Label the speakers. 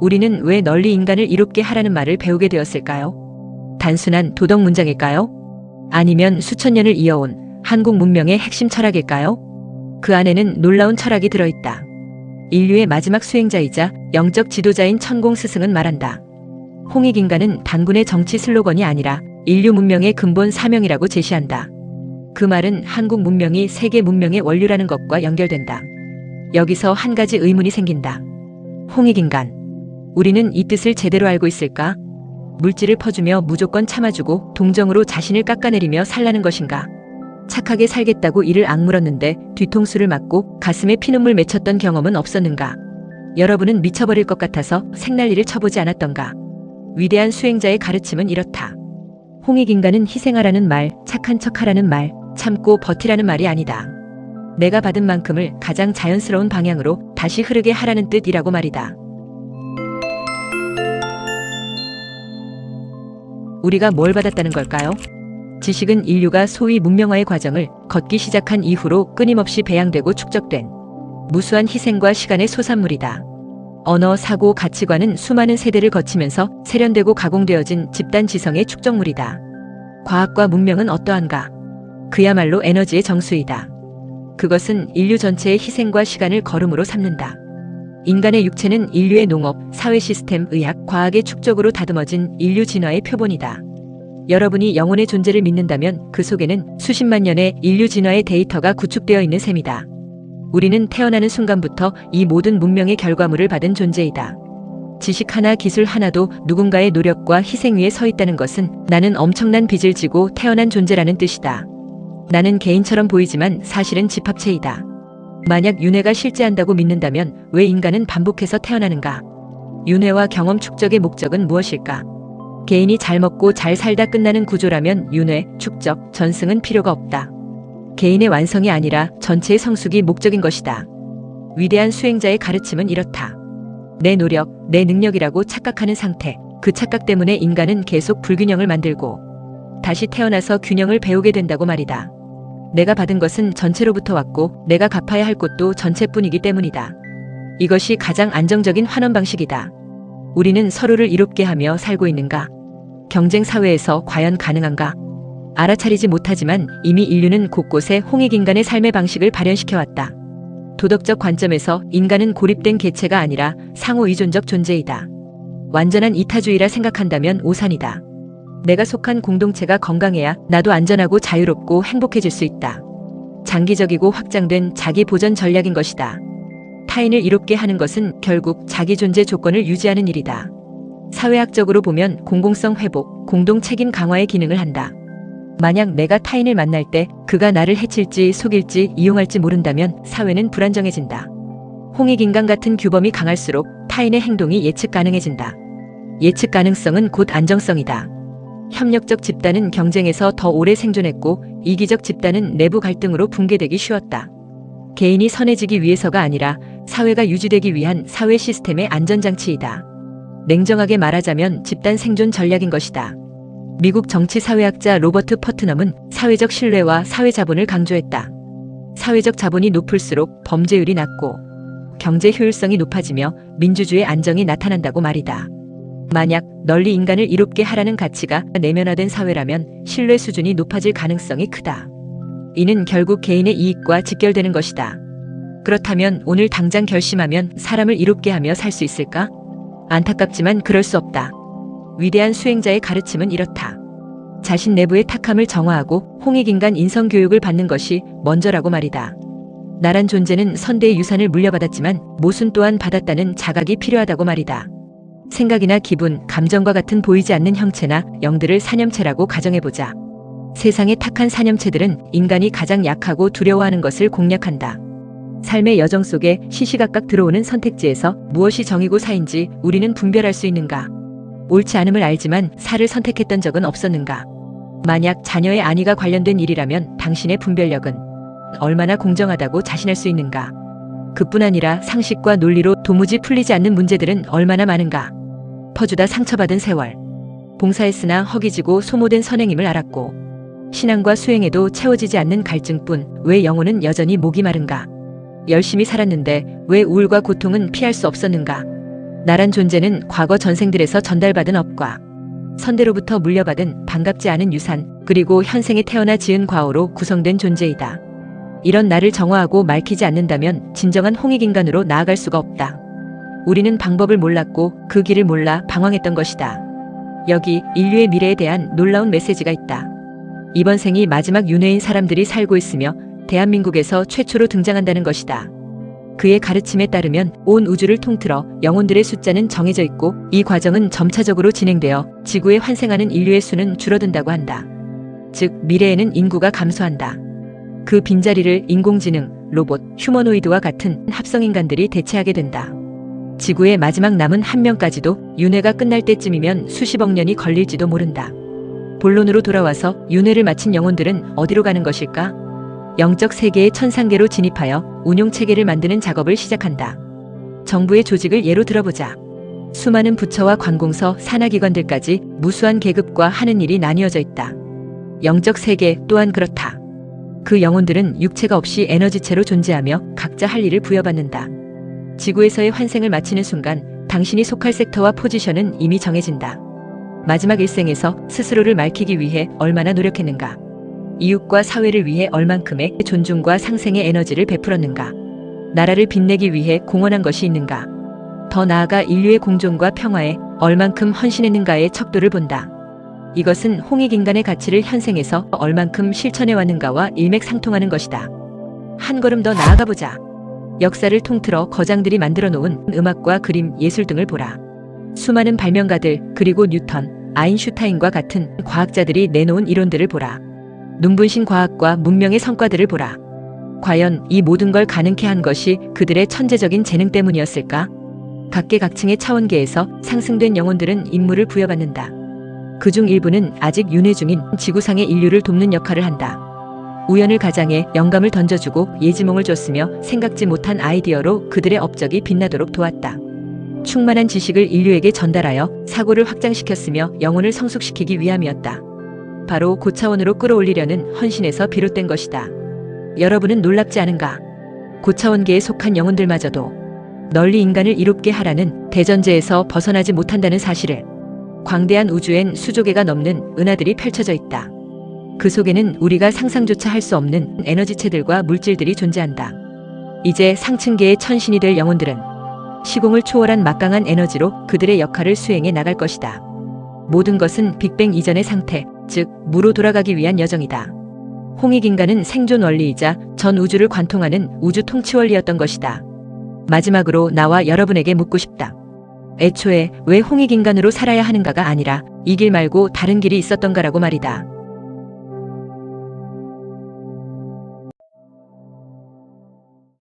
Speaker 1: 우리는 왜 널리 인간을 이롭게 하라는 말을 배우게 되었을까요? 단순한 도덕 문장일까요? 아니면 수천 년을 이어온 한국 문명의 핵심 철학일까요? 그 안에는 놀라운 철학이 들어있다. 인류의 마지막 수행자이자 영적 지도자인 천공 스승은 말한다. 홍익인간은 단군의 정치 슬로건이 아니라 인류 문명의 근본 사명이라고 제시한다. 그 말은 한국 문명이 세계 문명의 원류라는 것과 연결된다. 여기서 한 가지 의문이 생긴다. 홍익인간, 우리는 이 뜻을 제대로 알고 있을까? 물질을 퍼주며 무조건 참아주고 동정으로 자신을 깎아내리며 살라는 것인가? 착하게 살겠다고 이를 악물었는데 뒤통수를 맞고 가슴에 피눈물 맺혔던 경험은 없었는가? 여러분은 미쳐버릴 것 같아서 생난리를 쳐보지 않았던가? 위대한 수행자의 가르침은 이렇다. 홍익인간은 희생하라는 말, 착한 척하라는 말, 참고 버티라는 말이 아니다. 내가 받은 만큼을 가장 자연스러운 방향으로 다시 흐르게 하라는 뜻이라고 말이다. 우리가 뭘 받았다는 걸까요? 지식은 인류가 소위 문명화의 과정을 걷기 시작한 이후로 끊임없이 배양되고 축적된 무수한 희생과 시간의 소산물이다. 언어, 사고, 가치관은 수많은 세대를 거치면서 세련되고 가공되어진 집단 지성의 축적물이다. 과학과 문명은 어떠한가? 그야말로 에너지의 정수이다. 그것은 인류 전체의 희생과 시간을 걸음으로 삼는다. 인간의 육체는 인류의 농업, 사회 시스템, 의학, 과학의 축적으로 다듬어진 인류 진화의 표본이다. 여러분이 영혼의 존재를 믿는다면 그 속에는 수십만 년의 인류 진화의 데이터가 구축되어 있는 셈이다. 우리는 태어나는 순간부터 이 모든 문명의 결과물을 받은 존재이다. 지식 하나, 기술 하나도 누군가의 노력과 희생 위에 서 있다는 것은 나는 엄청난 빚을 지고 태어난 존재라는 뜻이다. 나는 개인처럼 보이지만 사실은 집합체이다. 만약 윤회가 실제한다고 믿는다면 왜 인간은 반복해서 태어나는가? 윤회와 경험 축적의 목적은 무엇일까? 개인이 잘 먹고 잘 살다 끝나는 구조라면 윤회, 축적, 전승은 필요가 없다. 개인의 완성이 아니라 전체의 성숙이 목적인 것이다. 위대한 수행자의 가르침은 이렇다. 내 노력, 내 능력이라고 착각하는 상태, 그 착각 때문에 인간은 계속 불균형을 만들고 다시 태어나서 균형을 배우게 된다고 말이다. 내가 받은 것은 전체로부터 왔고 내가 갚아야 할 것도 전체뿐이기 때문이다. 이것이 가장 안정적인 환원 방식이다. 우리는 서로를 이롭게 하며 살고 있는가? 경쟁 사회에서 과연 가능한가? 알아차리지 못하지만 이미 인류는 곳곳에 홍익인간의 삶의 방식을 발현시켜왔다. 도덕적 관점에서 인간은 고립된 개체가 아니라 상호의존적 존재이다. 완전한 이타주의라 생각한다면 오산이다. 내가 속한 공동체가 건강해야 나도 안전하고 자유롭고 행복해질 수 있다. 장기적이고 확장된 자기 보전 전략인 것이다. 타인을 이롭게 하는 것은 결국 자기 존재 조건을 유지하는 일이다. 사회학적으로 보면 공공성 회복, 공동 책임 강화의 기능을 한다. 만약 내가 타인을 만날 때 그가 나를 해칠지 속일지 이용할지 모른다면 사회는 불안정해진다. 홍익인간 같은 규범이 강할수록 타인의 행동이 예측 가능해진다. 예측 가능성은 곧 안정성이다. 협력적 집단은 경쟁에서 더 오래 생존했고 이기적 집단은 내부 갈등으로 붕괴되기 쉬웠다. 개인이 선해지기 위해서가 아니라 사회가 유지되기 위한 사회 시스템의 안전장치이다. 냉정하게 말하자면 집단 생존 전략인 것이다. 미국 정치사회학자 로버트 퍼트넘은 사회적 신뢰와 사회자본을 강조했다. 사회적 자본이 높을수록 범죄율이 낮고 경제 효율성이 높아지며 민주주의 안정이 나타난다고 말이다. 만약 널리 인간을 이롭게 하라는 가치가 내면화된 사회라면 신뢰 수준이 높아질 가능성이 크다. 이는 결국 개인의 이익과 직결되는 것이다. 그렇다면 오늘 당장 결심하면 사람을 이롭게 하며 살 수 있을까? 안타깝지만 그럴 수 없다. 위대한 수행자의 가르침은 이렇다. 자신 내부의 탁함을 정화하고 홍익인간 인성교육을 받는 것이 먼저라고 말이다. 나란 존재는 선대의 유산을 물려받았지만 모순 또한 받았다는 자각이 필요하다고 말이다. 생각이나 기분, 감정과 같은 보이지 않는 형체나 영들을 사념체라고 가정해보자. 세상의 탁한 사념체들은 인간이 가장 약하고 두려워하는 것을 공략한다. 삶의 여정 속에 시시각각 들어오는 선택지에서 무엇이 정이고 사인지 우리는 분별할 수 있는가? 옳지 않음을 알지만 사를 선택했던 적은 없었는가? 만약 자녀의 안위가 관련된 일이라면 당신의 분별력은 얼마나 공정하다고 자신할 수 있는가? 그뿐 아니라 상식과 논리로 도무지 풀리지 않는 문제들은 얼마나 많은가? 퍼주다 상처받은 세월. 봉사했으나 허기지고 소모된 선행임을 알았고 신앙과 수행에도 채워지지 않는 갈증뿐 왜 영혼은 여전히 목이 마른가? 열심히 살았는데 왜 우울과 고통은 피할 수 없었는가? 나란 존재는 과거 전생들에서 전달받은 업과 선대로부터 물려받은 반갑지 않은 유산, 그리고 현생에 태어나 지은 과오로 구성된 존재이다. 이런 나를 정화하고 맑히지 않는다면 진정한 홍익인간으로 나아갈 수가 없다. 우리는 방법을 몰랐고 그 길을 몰라 방황했던 것이다. 여기 인류의 미래에 대한 놀라운 메시지가 있다. 이번 생이 마지막 윤회인 사람들이 살고 있으며 대한민국에서 최초로 등장한다는 것이다. 그의 가르침에 따르면 온 우주를 통틀어 영혼들의 숫자는 정해져 있고 이 과정은 점차적으로 진행되어 지구에 환생하는 인류의 수는 줄어든다고 한다. 즉 미래에는 인구가 감소한다. 그 빈자리를 인공지능, 로봇, 휴머노이드와 같은 합성인간들이 대체하게 된다. 지구의 마지막 남은 한 명까지도 윤회가 끝날 때쯤이면 수십억 년이 걸릴지도 모른다. 본론으로 돌아와서 윤회를 마친 영혼들은 어디로 가는 것일까? 영적 세계의 천상계로 진입하여 운용체계를 만드는 작업을 시작한다. 정부의 조직을 예로 들어보자. 수많은 부처와 관공서, 산하기관들까지 무수한 계급과 하는 일이 나뉘어져 있다. 영적 세계 또한 그렇다. 그 영혼들은 육체가 없이 에너지체로 존재하며 각자 할 일을 부여받는다. 지구에서의 환생을 마치는 순간 당신이 속할 섹터와 포지션은 이미 정해진다. 마지막 일생에서 스스로를 맑히기 위해 얼마나 노력했는가? 이웃과 사회를 위해 얼만큼의 존중과 상생의 에너지를 베풀었는가? 나라를 빛내기 위해 공헌한 것이 있는가? 더 나아가 인류의 공존과 평화에 얼만큼 헌신했는가의 척도를 본다. 이것은 홍익인간의 가치를 현생에서 얼만큼 실천해 왔는가와 일맥상통하는 것이다. 한 걸음 더 나아가보자. 역사를 통틀어 거장들이 만들어 놓은 음악과 그림, 예술 등을 보라. 수많은 발명가들, 그리고 뉴턴, 아인슈타인과 같은 과학자들이 내놓은 이론들을 보라. 눈부신 과학과 문명의 성과들을 보라. 과연 이 모든 걸 가능케 한 것이 그들의 천재적인 재능 때문이었을까? 각계각층의 차원계에서 상승된 영혼들은 임무를 부여받는다. 그중 일부는 아직 윤회 중인 지구상의 인류를 돕는 역할을 한다. 우연을 가장해 영감을 던져주고 예지몽을 줬으며 생각지 못한 아이디어로 그들의 업적이 빛나도록 도왔다. 충만한 지식을 인류에게 전달하여 사고를 확장시켰으며 영혼을 성숙시키기 위함이었다. 바로 고차원으로 끌어올리려는 헌신에서 비롯된 것이다. 여러분은 놀랍지 않은가? 고차원계에 속한 영혼들마저도 널리 인간을 이롭게 하라는 대전제에서 벗어나지 못한다는 사실을. 광대한 우주엔 수조개가 넘는 은하들이 펼쳐져 있다. 그 속에는 우리가 상상조차 할 수 없는 에너지체들과 물질들이 존재한다. 이제 상층계의 천신이 될 영혼들은 시공을 초월한 막강한 에너지로 그들의 역할을 수행해 나갈 것이다. 모든 것은 빅뱅 이전의 상태, 즉 무로 돌아가기 위한 여정이다. 홍익인간은 생존 원리이자 전 우주를 관통하는 우주 통치 원리였던 것이다. 마지막으로 나와 여러분에게 묻고 싶다. 애초에 왜 홍익인간으로 살아야 하는가가 아니라 이 길 말고 다른 길이 있었던가라고 말이다.